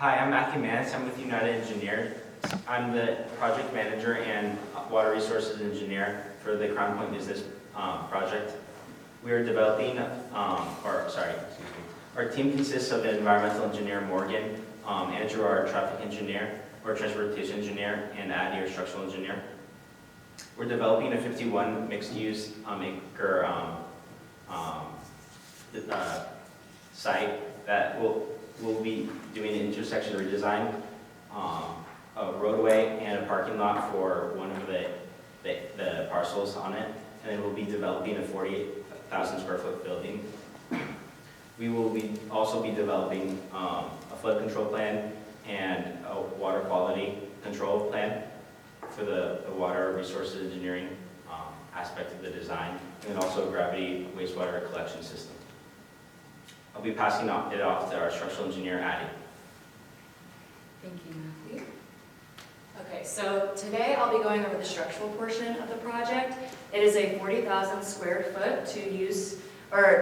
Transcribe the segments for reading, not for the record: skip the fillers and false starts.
Hi, I'm Matthew Mance. I'm with United Engineer. I'm the project manager and water resources engineer for the Crown Point Business project. We are developing, our team consists of an environmental engineer, Morgan, Andrew, our traffic engineer, or transportation engineer, and Addy, our structural engineer. We're developing a 51 mixed-use acre site that will be doing an intersection redesign, a roadway, and a parking lot for one of the parcels on it. And then we'll be developing a 48,000 square foot building. We will also be developing a flood control plan and a water quality control plan for the water resources engineering aspect of the design, and also a gravity wastewater collection system. I'll be passing it off to our structural engineer, Addy. Thank you, Matthew. Okay, so today I'll be going over the structural portion of the project. It is a 40,000 square foot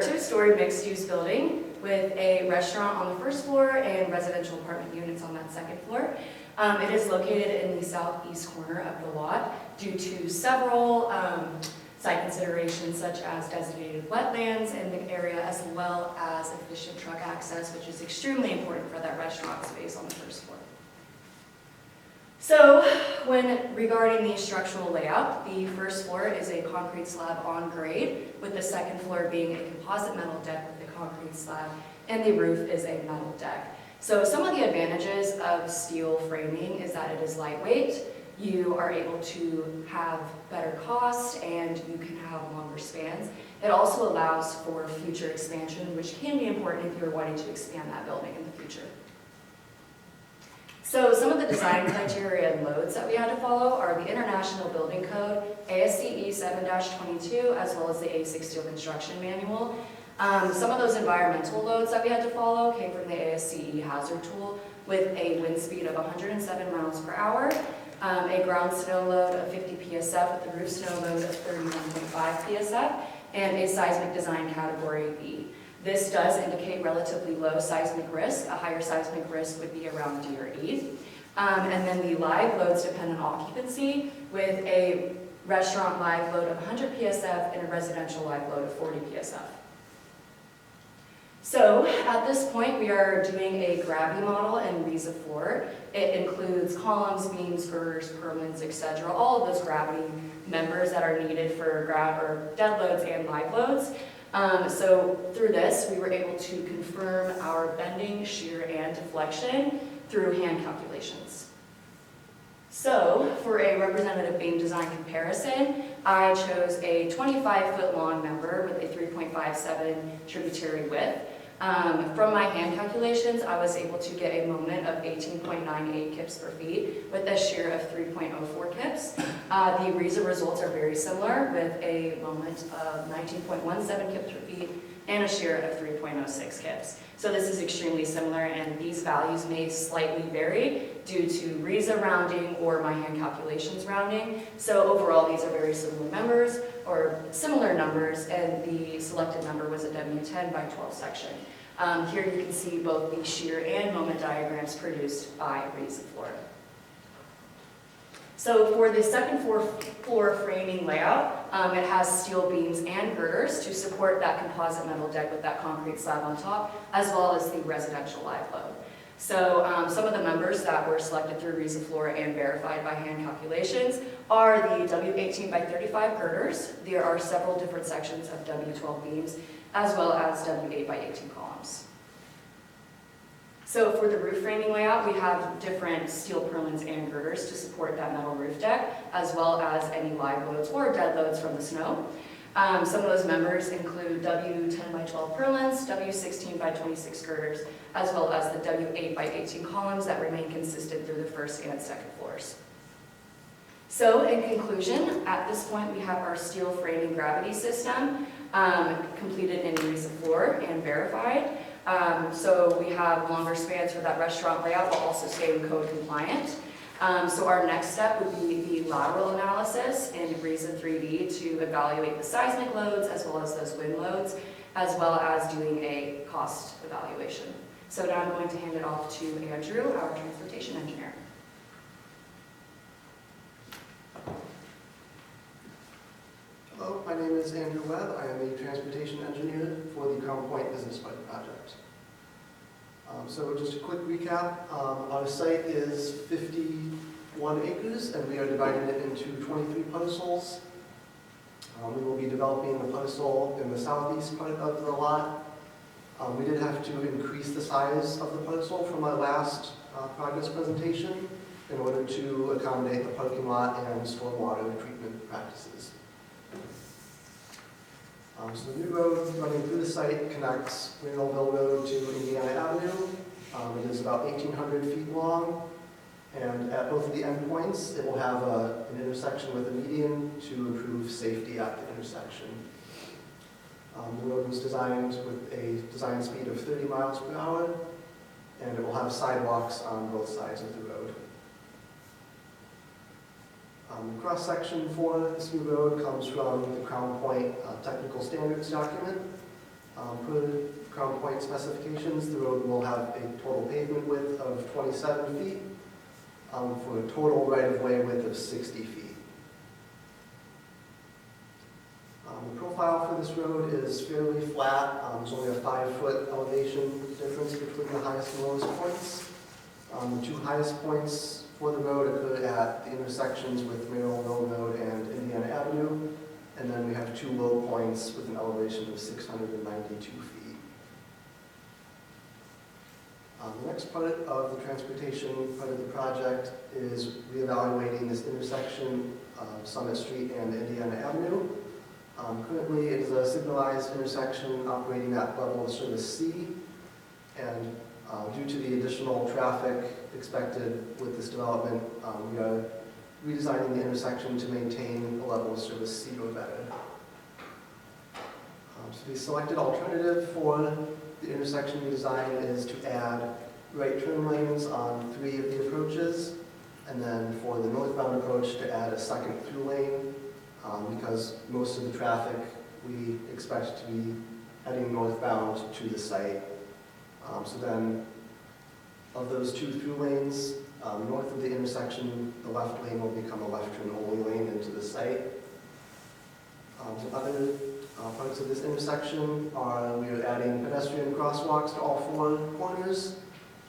two-story mixed-use building with a restaurant on the first floor and residential apartment units on that second floor. It is located in the southeast corner of the lot due to several site considerations such as designated wetlands in the area, as well as efficient truck access, which is extremely important for that restaurant space on the first floor. So, regarding the structural layout, the first floor is a concrete slab on grade, with the second floor being a composite metal deck with a concrete slab, and the roof is a metal deck. So some of the advantages of steel framing is that it is lightweight, you are able to have better cost, and you can have longer spans. It also allows for future expansion, which can be important if you're wanting to expand that building in the future. So some of the design criteria and loads that we had to follow are the International Building Code, ASCE 7-22, as well as the A6 Steel Construction Manual. Some of those environmental loads that we had to follow came from the ASCE hazard tool with a wind speed of 107 miles per hour, a ground snow load of 50 psf with a roof snow load of 31.5 psf, and a seismic design category B. This does indicate relatively low seismic risk. A higher seismic risk would be around D or E. And then the live loads depend on occupancy, with a restaurant live load of 100 psf and a residential live load of 40 psf. So at this point, we are doing a gravity model in RISA 4. It includes columns, beams, girders, purlins, etc. All of those gravity members that are needed for dead loads and live loads. So through this, we were able to confirm our bending, shear, and deflection through hand calculations. So for a representative beam design comparison, I chose a 25-foot long member with a 3.57 tributary width. From my hand calculations, I was able to get a moment of 18.98 kips per feet with a shear of 3.04 kips. The RISA results are very similar, with a moment of 19.17 kips per feet and a shear of 3.06 kips. So this is extremely similar, and these values may slightly vary due to RISA rounding or my hand calculations rounding. So overall, these are very similar members, or similar numbers, and the selected number was a W10 by 12 section. Here you can see both the shear and moment diagrams produced by RISA 4. So for the second floor framing layout, it has steel beams and girders to support that composite metal deck with that concrete slab on top, as well as the residential live load. So some of the members that were selected through RISA 4 and verified by hand calculations are the W18 by 35 girders. There are several different sections of W12 beams, as well as W8 by 18 columns. So for the roof framing layout, we have different steel purlins and girders to support that metal roof deck, as well as any live loads or dead loads from the snow. Some of those members include W10 by 12 purlins, W16 by 26 girders, as well as the W8 by 18 columns that remain consistent through the first and second floors. So in conclusion, at this point we have our steel framing gravity system completed in RISA 4 and verified. So we have longer spans for that restaurant layout while also staying code compliant. So our next step would be the lateral analysis in RISA 3D to evaluate the seismic loads as well as those wind loads, as well as doing a cost evaluation. So now I'm going to hand it off to Andrew, our transportation engineer. Hello, my name is Andrew Webb. I am a transportation engineer for the Crown Point Business Park project. So just a quick recap. Our site is 51 acres and we are dividing it into 23 parcels. We will be developing the parcel in the southeast part of the lot. We did have to increase the size of the parcel from our last progress presentation in order to accommodate the parking lot and stormwater treatment practices. So the new road running through the site connects Raynolville Road to Indiana Avenue. It is about 1,800 feet long, and at both of the endpoints, it will have an intersection with a median to improve safety at the intersection. The road was designed with a design speed of 30 miles per hour, and it will have sidewalks on both sides of the road. The cross-section for this new road comes from the Crown Point Technical Standards document. Per Crown Point specifications, the road will have a total pavement width of 27 feet for a total right-of-way width of 60 feet. The profile for this road is fairly flat. There's only a 5-foot elevation difference between the highest and lowest points. The two highest points for the road occur at the intersections with Raynolville Road and Indiana Avenue, and then we have two low points with an elevation of 692 feet. The next part of the transportation part of the project is reevaluating this intersection of Summit Street and Indiana Avenue. Currently, it is a signalized intersection operating at level of service C, and due to the additional traffic expected with this development, we are redesigning the intersection to maintain a level of service C or better. So the selected alternative for the intersection redesign is to add right turn lanes on 3 of the approaches, and then for the northbound approach to add a second through lane, because most of the traffic we expect to be heading northbound to the site. So then, of those 2 through lanes, north of the intersection, the left lane will become a left turn only lane into the site. Some other parts of this intersection are we are adding pedestrian crosswalks to all 4 corners.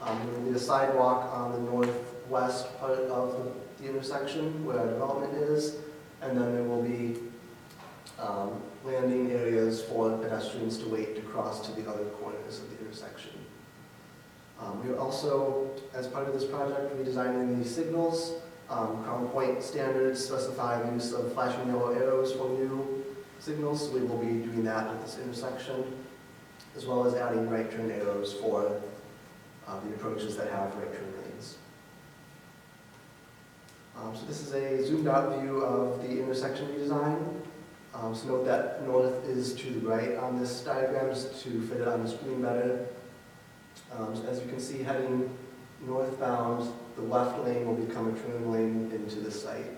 There will be a sidewalk on the northwest part of the intersection where our development is, and then there will be landing areas for pedestrians to wait to cross to the other corners of the intersection. We are also, as part of this project, redesigning the signals. Crown Point standards specify the use of flashing yellow arrows for new signals, so we will be doing that at this intersection, as well as adding right turn arrows for the approaches that have right turn lanes. So this is a zoomed out view of the intersection redesign. So note that north is to the right on this diagram just to fit it on the screen better. So as you can see, heading northbound, the left lane will become a turn lane into the site.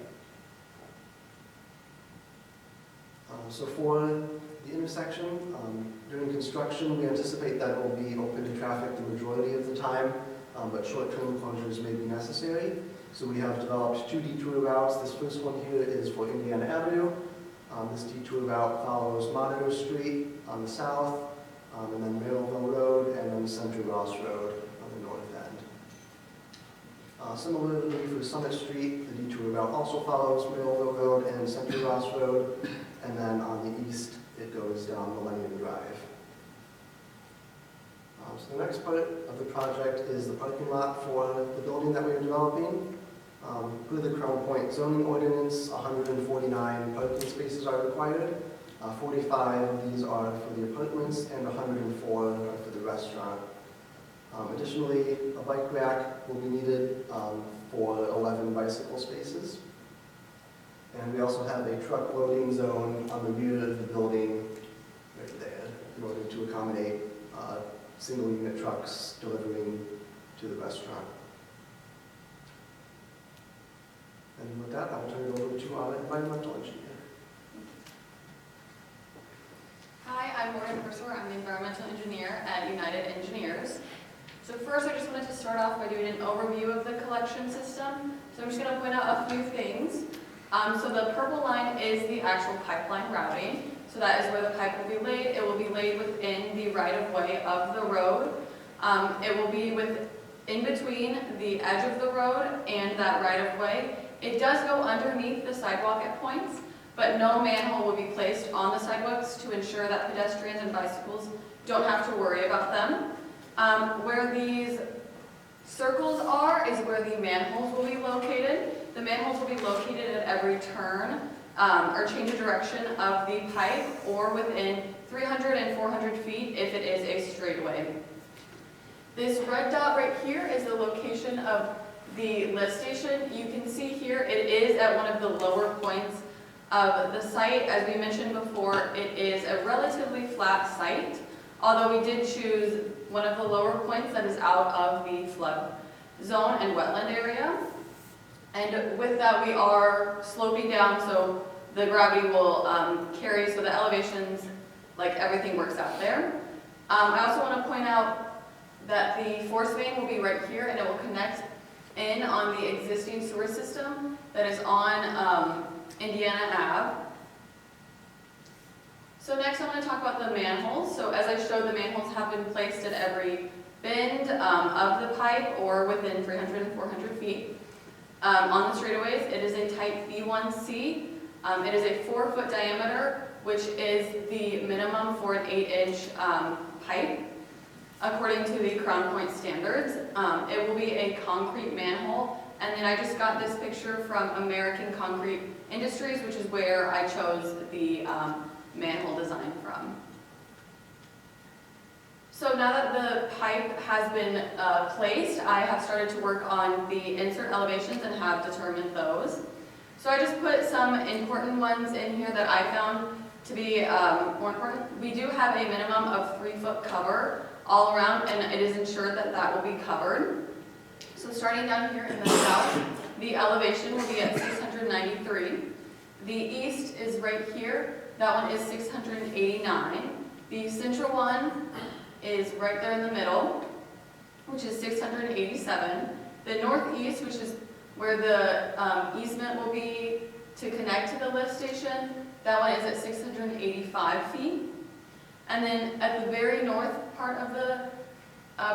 So for the intersection, during construction, we anticipate that it will be open to traffic the majority of the time, but short-term closures may be necessary. So we have developed 2 detour routes. This first one here is for Indiana Avenue. This detour route follows Monitor Street on the south, and then Raynolville Road, and then Central Ross Road on the north end. Similarly for Summit Street, the detour route also follows Raynolville Road and Central Ross Road, and then on the east it goes down Millennium Drive. So the next part of the project is the parking lot for the building that we are developing. Per the Crown Point zoning ordinance, 149 parking spaces are required. 45 of these are for the apartments and 104 are for the restaurant. Additionally, a bike rack will be needed for 11 bicycle spaces. And we also have a truck loading zone on the rear of the building right there in order to accommodate single unit trucks delivering to the restaurant. And with that, I'll turn it over to our environmental engineer. Hi, I'm Morgan Purser. I'm the environmental engineer at United Engineers. So first, I just wanted to start off by doing an overview of the collection system. So I'm just going to point out a few things. So the purple line is the actual pipeline routing. So that is where the pipe will be laid. It will be laid within the right-of-way of the road. It will be in between the edge of the road and that right-of-way. It does go underneath the sidewalk at points, but no manhole will be placed on the sidewalks to ensure that pedestrians and bicycles don't have to worry about them. Where these circles are is where the manholes will be located. The manholes will be located at every turn or change of direction of the pipe or within 300 and 400 feet if it is a straightaway. This red dot right here is the location of the lift station. You can see here it is at one of the lower points of the site. As we mentioned before, it is a relatively flat site, although we did choose one of the lower points that is out of the flood zone and wetland area. And with that, we are sloping down, so the gravity will carry, so the elevations, like everything works out there. I also want to point out that the force main will be right here, and it will connect in on the existing sewer system that is on Indiana Ave. So next I want to talk about the manholes. So as I showed, the manholes have been placed at every bend of the pipe or within 300 and 400 feet. On the straightaways, it is a type B1C. It is a 4-foot diameter, which is the minimum for an 8-inch pipe, according to the Crown Point standards. It will be a concrete manhole, and then I just got this picture from American Concrete Industries, which is where I chose the manhole design from. So now that the pipe has been placed, I have started to work on the insert elevations and have determined those. So I just put some important ones in here that I found to be more important. We do have a minimum of 3-foot cover all around, and it is ensured that that will be covered. So starting down here in the south, the elevation will be at 693. The east is right here. That one is 689. The central one is right there in the middle, which is 687. The northeast, which is where the easement will be to connect to the lift station, that one is at 685 feet. And then at the very north part of the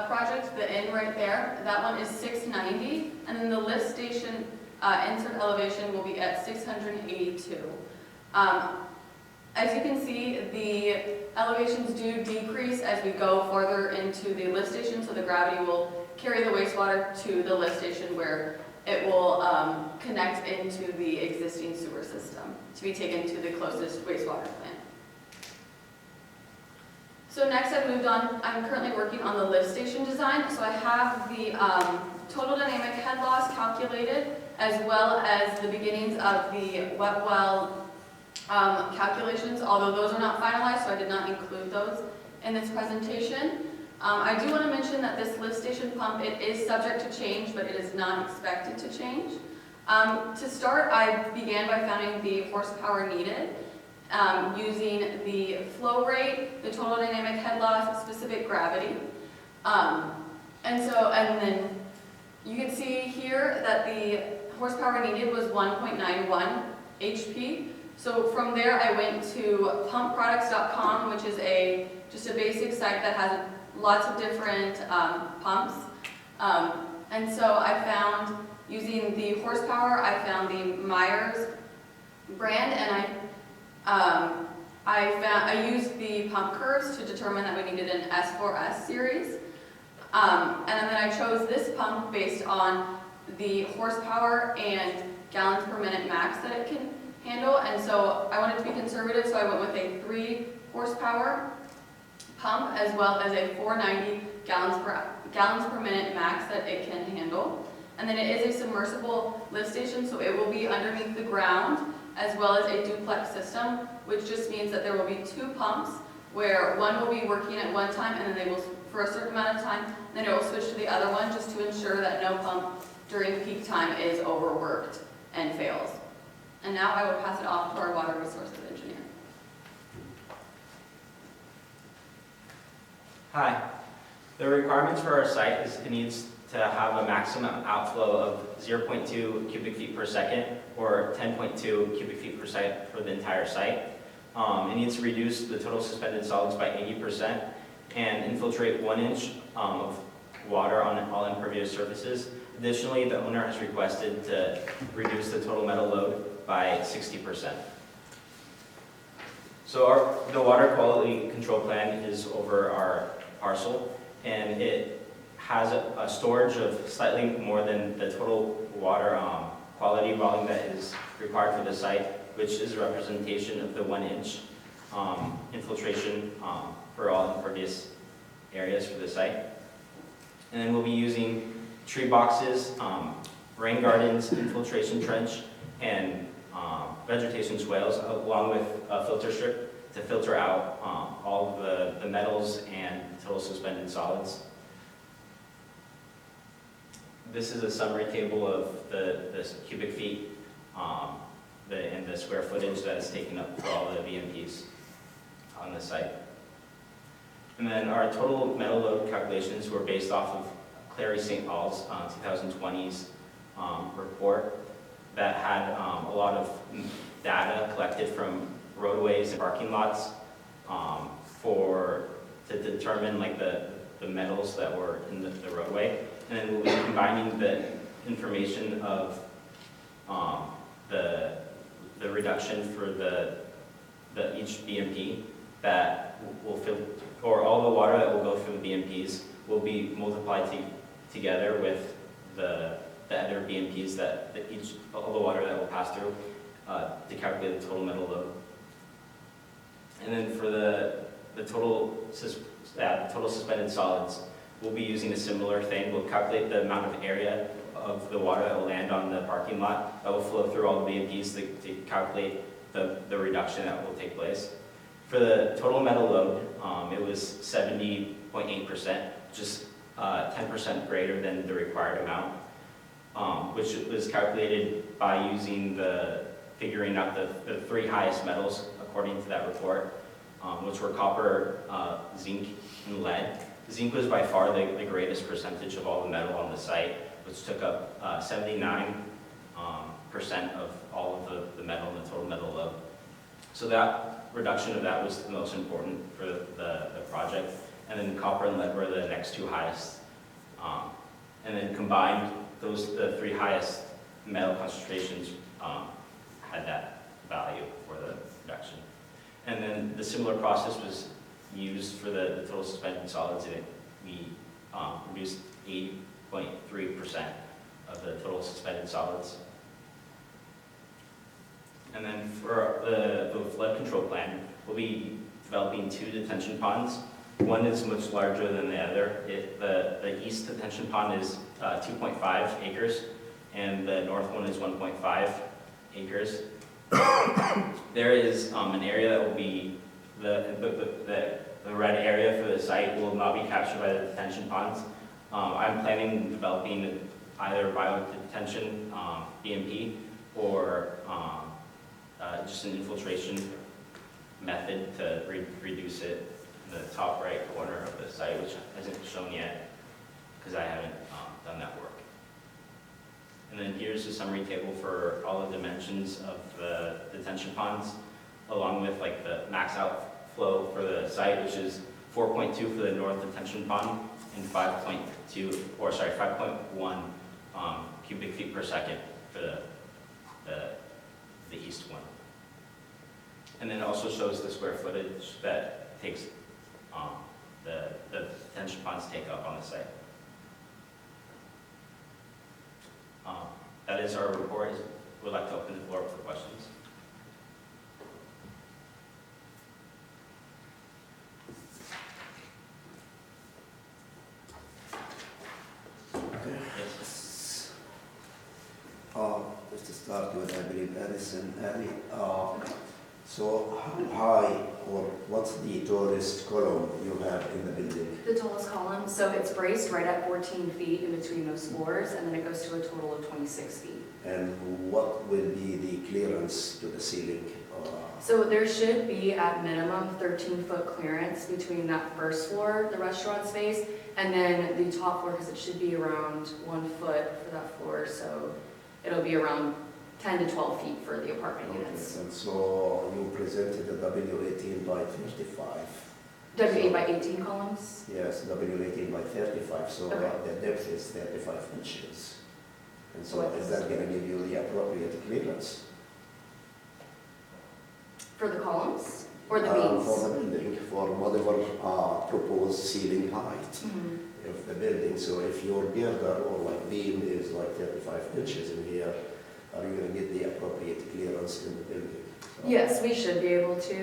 project, the end right there, that one is 690. And then the lift station insert elevation will be at 682. As you can see, the elevations do decrease as we go farther into the lift station, so the gravity will carry the wastewater to the lift station where it will connect into the existing sewer system to be taken to the closest wastewater plant. So next I've moved on, I'm currently working on the lift station design. So I have the total dynamic head loss calculated, as well as the beginnings of the wet well calculations, although those are not finalized, so I did not include those in this presentation. I do want to mention that this lift station pump, it is subject to change, but it is not expected to change. To start, I began by finding the horsepower needed, using the flow rate, the total dynamic head loss, specific gravity. And then you can see here that the horsepower needed was 1.91 HP. So from there I went to pumpproducts.com, which is just a basic site that has lots of different pumps. And so I found, using the horsepower, I found the Myers brand, and I used the pump curves to determine that we needed an S4S series. And then I chose this pump based on the horsepower and gallons per minute max that it can handle. And so I wanted to be conservative, so I went with a 3 horsepower pump as well as a 490 gallons per minute max that it can handle. And then it is a submersible lift station, so it will be underneath the ground as well as a duplex system, which just means that there will be 2 pumps where one will be working at one time and then they will, for a certain amount of time, then it will switch to the other one just to ensure that no pump during peak time is overworked and fails. And now I will pass it off to our water resources engineer. Hi. The requirements for our site is it needs to have a maximum outflow of 0.2 cubic feet per second or 10.2 cubic feet per second for the entire site. It needs to reduce the total suspended solids by 80% and infiltrate 1 inch of water on all impervious surfaces. Additionally, the owner has requested to reduce the total metal load by 60%. So the water quality control plan is over our parcel, and it has a storage of slightly more than the total water quality volume that is required for the site, which is a representation of the 1 inch infiltration for all impervious areas for the site. And then we'll be using tree boxes, rain gardens, infiltration trench, and vegetation swales, along with a filter strip to filter out all of the metals and total suspended solids. This is a summary table of the cubic feet and the square footage that is taken up for all the BMPs on the site. And then our total metal load calculations were based off of Clary St. Paul's 2020's report that had a lot of data collected from roadways and parking lots to determine like the metals that were in the roadway. And then we'll be combining the information of the reduction for each BMP that will fill, or all the water that will go through the BMPs will be multiplied together with the other BMPs all the water that will pass through to calculate the total metal load. And then for the total suspended solids, we'll be using a similar thing. We'll calculate the amount of area of the water that will land on the parking lot that will flow through all the BMPs to calculate the reduction that will take place. For the total metal load, it was 70.8%, just 10% greater than the required amount, which was calculated by figuring out the 3 highest metals according to that report, which were copper, zinc, and lead. Zinc was by far the greatest percentage of all the metal on the site, which took up 79% of all of the metal in the total metal load. So that reduction of that was the most important for the project. And then copper and lead were the next 2 highest. And then combined, the 3 highest metal concentrations had that value for the reduction. And then the similar process was used for the total suspended solids, and we reduced 80.3% of the total suspended solids. And then for the flood control plan, we'll be developing 2 detention ponds. One is much larger than the other. The east detention pond is 2.5 acres, and the north one is 1.5 acres. There is an area that will be the red area for the site will not be captured by the detention ponds. I'm planning on developing either bio-detention BMP or just an infiltration method to reduce it in the top right corner of the site, which hasn't shown yet because I haven't done that work. And then here's a summary table for all the dimensions of the detention ponds, along with like the max outflow for the site, which is 4.2 for the north detention pond and 5.1 cubic feet per second for the east one. And then it also shows the square footage that takes the detention ponds take up on the site. That is our report. We'd like to open the floor up for questions. Okay. Yes. Just to start with, I believe Addison Alley. So how high or what's the tallest column you have in the building? The tallest column, so it's braced right at 14 feet in between those floors, and then it goes to a total of 26 feet. And what will be the clearance to the ceiling? So there should be at minimum 13-foot clearance between that first floor, the restaurant space, And then the top floor, because it should be around 1 foot for that floor, so it'll be around 10 to 12 feet for the apartment Okay, units. and so you presented a W18 by 35. W8 by 18 columns? Yes, W18 by 35, so Okay. the depth is 35 inches. And so What is is- that going to give you the appropriate clearance? For the columns? Or the For beams? the building, for whatever proposed ceiling height Mhm. of the building. So if your girder or like beam is like 35 inches in here, are you going to get the appropriate clearance in the building? So- Yes, we should be able to.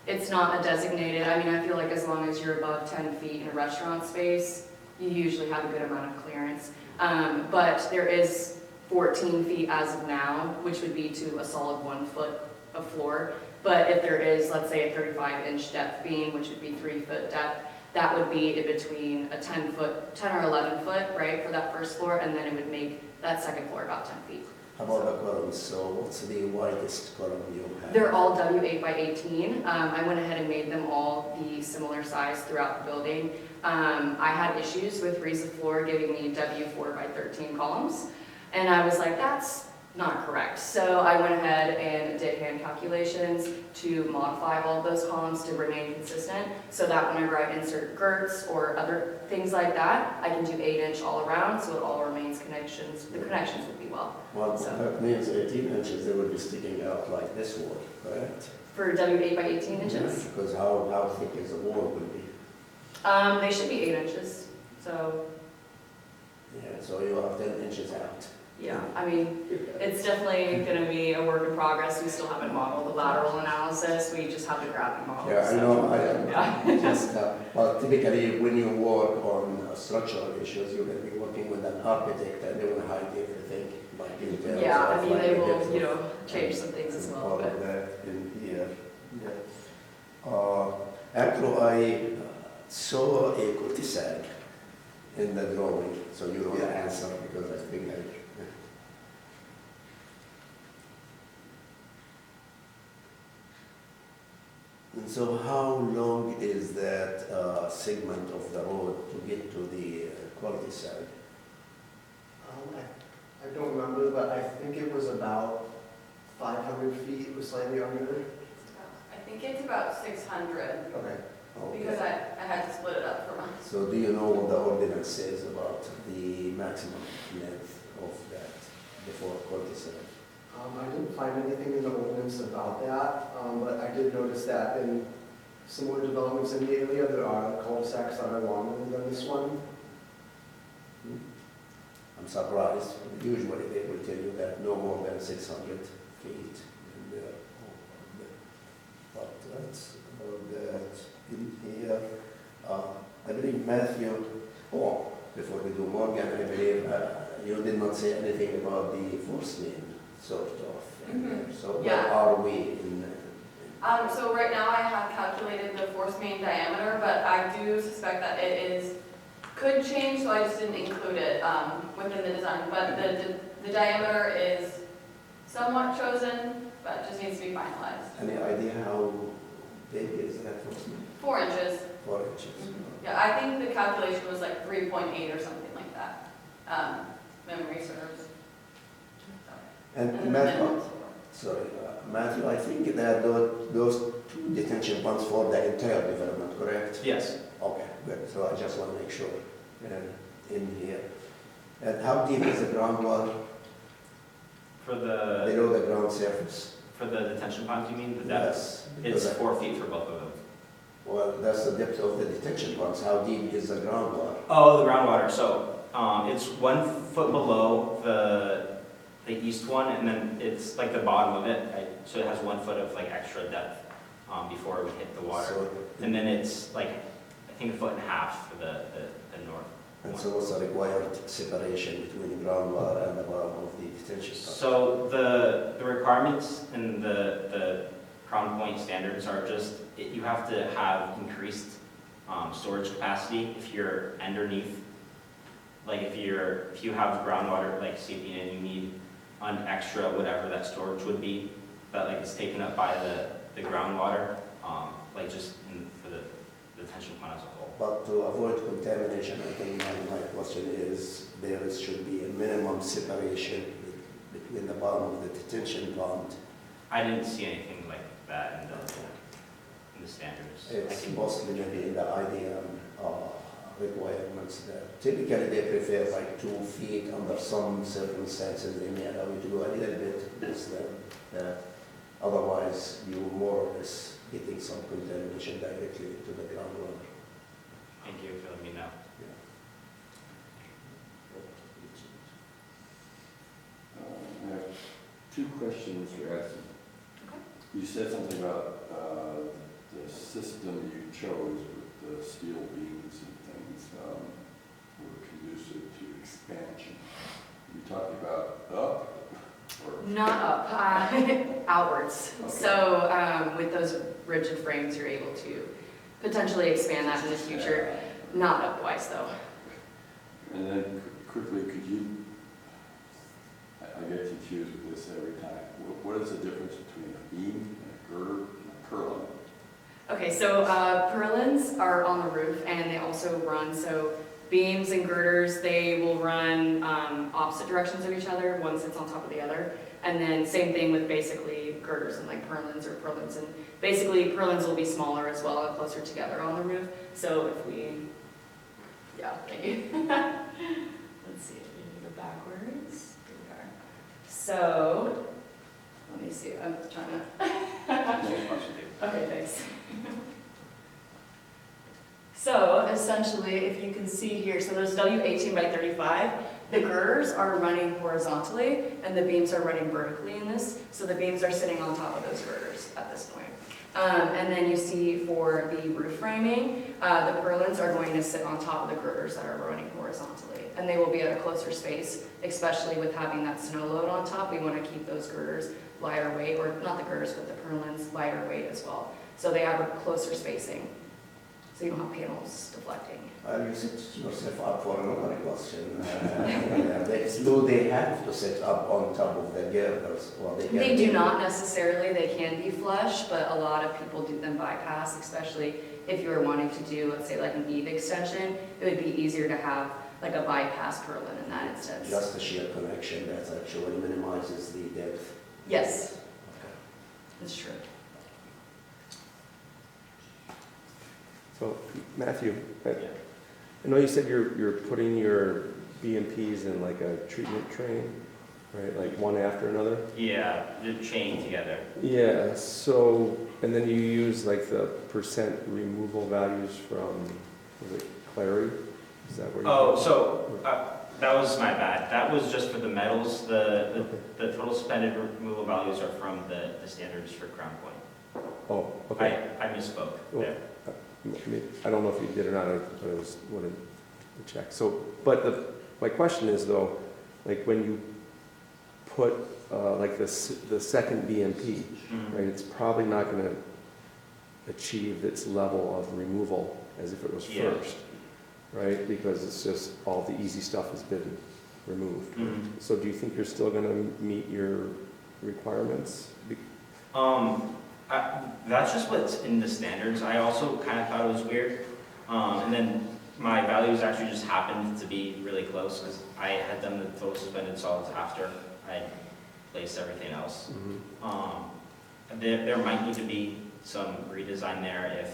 It's not a designated, I mean, I feel like as long as you're above 10 feet in a restaurant space, you usually have a good amount of clearance. But there is 14 feet as of now, which would be to a solid 1 foot of floor. But if there is, let's say, a 35-inch depth beam, which would be 3 foot depth, that would be in between a 10 or 11 foot, right, for that first floor, and then it would make that second floor about 10 feet. How about the columns? So what's the widest column you have? They're all W8 by 18. I went ahead and made them all the similar size throughout the building. I had issues with Reza Floor giving me W4 by 13 columns, and I was like, that's not correct. So I went ahead and did hand calculations to modify all of those columns to remain consistent, so that whenever I insert girts or other things like that, I can do 8-inch all around, so it all remains connections. The connections would be well. Well, So- that means 18 inches, they will be sticking out like this wall, correct? For W8 by 18 inches, Because how thick is the wall will be? they should be 8 inches. So Yeah, so you are 10 inches out. yeah, I mean, it's definitely going to be a work in progress. We still haven't modeled the lateral analysis. We just have the gravity model. Yeah, I so- know, Yeah. just, but typically when you work on structural issues, you're going to be working with an architect and they will hide everything, like in terms Yeah, I of mean, like they the will, depth you of- know, change some things as well, all but. of that in here. Yeah. Actually, I saw a cul-de-sac in the drawing, so you don't answer because I think I. And so how long is that segment of the road to get to the cul-de-sac? I don't remember, but I think it was about 500 feet, it was slightly under. I think it's about 600, Okay. because I had to split it up for months. So do you know what the ordinance says about the maximum length of that before cul-de-sac? I didn't find anything in the ordinance about that, but I did notice that in similar developments in the area, there are cul-de-sacs that are longer than this one. I'm surprised. Usually they will tell you that no more than 600 feet. And, but that's about that in here. I believe Matthew, before we do Morgan, I believe you did not say anything about the force main, sort of. Mhm. So where Yeah. are we in? So right now I have calculated the force main diameter, but I do suspect that could change, so I just didn't include it within the design. But the diameter is somewhat chosen, but just needs to be finalized. Any idea how big is that force main? 4 inches. 4 inches. Yeah, I think the calculation was like 3.8 or something like that. Memory serves. And And the Matthew, minimum. sorry, Matthew, I think that those two detention ponds for the entire development, correct? Yes. Okay, good. So I just want to make sure in here. And how deep is the groundwater For the below the ground surface? detention ponds, you mean, the depth? Yes. It's because 4 feet for both of them. well, that's the depth of the detention ponds. How deep is the groundwater? Oh, the groundwater, so, it's 1 foot below the east one, and then it's like the bottom of it, right? So it has 1 foot of like extra depth, before it would hit the water. So, And then it's like, I think 1.5 feet for the north. and so what's the required separation between the groundwater and the bottom of the detention pond? So the requirements and the Crown Point standards are just, you have to have increased storage capacity if you're underneath. Like if you have groundwater like seeping in, you need an extra whatever that storage would be, that like is taken up by the groundwater, like just for the retention pond as a whole. But to avoid contamination, I think my question is, should be a minimum separation between the bottom of the detention pond. I didn't see anything like that in the standards. It's mostly maybe in the IDM requirements that typically they prefer like 2 feet. Under some circumstances, they may allow you to go a little bit less than that. Otherwise, you more or less getting some contamination directly into the groundwater. Thank you for letting me know. I have 2 questions for Ashley. You said something about the system you chose with the steel beams and things were conducive to expansion. Are you talking about up or? Not up, outwards. So with those rigid frames, you're able to potentially expand that in the future. Not upwise though. And then quickly, could you, I get confused with this every time. What is the difference between a beam and a girder and a purlin? Okay, so purlins are on the roof and they also run, so beams and girders, they will run opposite directions of each other. One sits on top of the other. And then same thing with basically girders and like purlins or purlins. And basically purlins will be smaller as well and closer together on the roof. So if we, yeah, thank you. Let's see if we can go backwards. Here we are. So, let me see, I'm trying to. Okay, thanks. So essentially, if you can see here, so those W18 by 35, the girders are running horizontally and the beams are running vertically in this. So the beams are sitting on top of those girders at this point. And then you see for the roof framing, the purlins are going to sit on top of the girders that are running horizontally. And they will be at a closer space, especially with having that snow load on top. We want to keep those girders lighter weight, or not the girders, but the purlins lighter weight as well. So they have a closer spacing. So you don't have panels deflecting. You set yourself up for another question. Do they have to set up on top of the girders? Or They do not necessarily. They can be flush, but a lot of people do them bypass, especially if you were wanting to do, let's say, like an eave extension. It would be easier to have like a bypass purlin in that instance. Just a shear connection that actually minimizes the depth. Yes, Okay. that's true. So, Matthew, Yeah. I know you said you're putting your BMPs in like a treatment train, right? Like one after another? Yeah, they're chained together. Yeah, so, and then you use like the percent removal values from, was it Clary? Is that where you? Oh, so that was my bad. That was just for the metals. The total suspended removal values are from the standards for Crown Point. Oh, okay. I misspoke Well, there. I don't know if you did or not, but I was wanted to check. So, but my question is though, like when you put like the second BMP, right, it's probably not going to achieve its level of removal as if it was Yeah. first, right? Because it's just all the easy stuff has been removed. Mhm. So do you think you're still going to meet your requirements? That's just what's in the standards. I also kind of thought it was weird. And then my values actually just happened to be really close because I had done the total suspended solids after I placed everything else. There might need to be some redesign there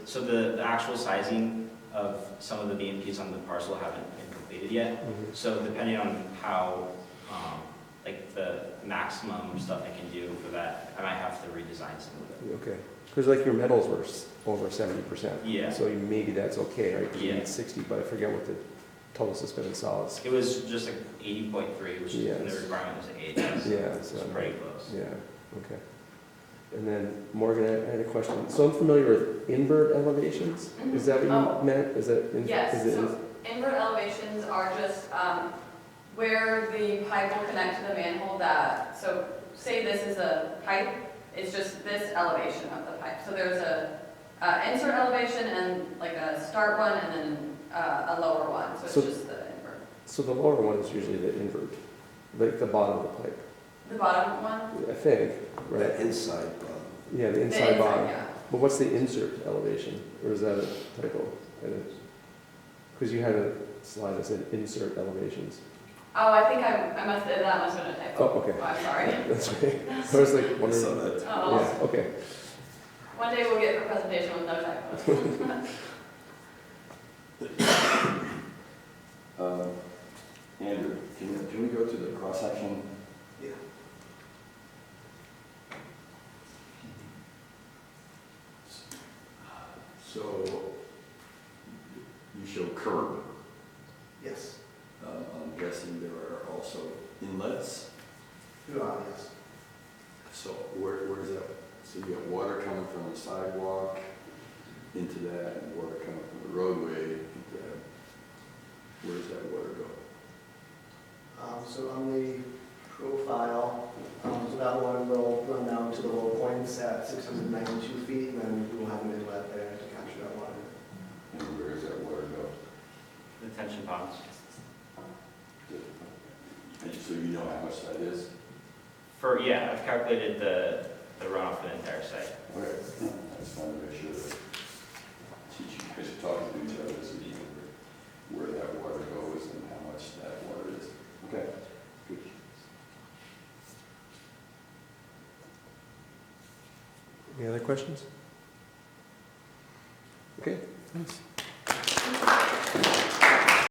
so the actual sizing of some of the BMPs on the parcel haven't been completed yet. So depending on how, like the maximum stuff I can do for that, I might have to redesign some of it. Okay, because like your metals were over 70%. Yeah. So maybe that's okay, right? 'Cause you Yeah. need 60, but I forget what the total suspended solids. It was just like 80.3, which is, and the Yes. requirement was 8. Yeah, So so, it's pretty close. yeah, okay. And then Morgan, I had a question. So I'm familiar with invert elevations. Is that what Oh. you meant? Is that? Yes, Is it, so invert elevations are just where the pipe will connect to the manhole so say this is a pipe, it's just this elevation of the pipe. So there's a insert elevation and like a start one and then a lower one, so it's So- just the invert. so the lower one is usually the invert, like the bottom of the pipe, The bottom one? I think, right? The inside. Yeah, the The inside bottom. yeah. But what's the insert elevation, or is that a typo? Because you had a slide that said insert elevations. Oh, I think that must have been a typo. Oh, okay. Oh, I'm sorry. That's okay. I was like wondering. saw that. Oh, Yeah, okay. one day we'll get a presentation with no typos. Andrew, can we go to the cross-section? Yeah. So, you show curb. Yes. I'm guessing there are also inlets. You are, yes. So where's that? So you got water coming from the sidewalk into that, and water coming from the roadway into that. Where does that water go? So on the profile, so that one will run down to the low points at 692 feet, and then we will have an inlet there to capture that water. And where does that water go? Detention ponds. And so you know how much that is? Yeah, I've calculated the runoff for the entire site. Okay. I just wanted to make sure that you guys are talking to each other, so you know where that water goes and how much that water is. Okay, good. Any other questions? Okay, thanks.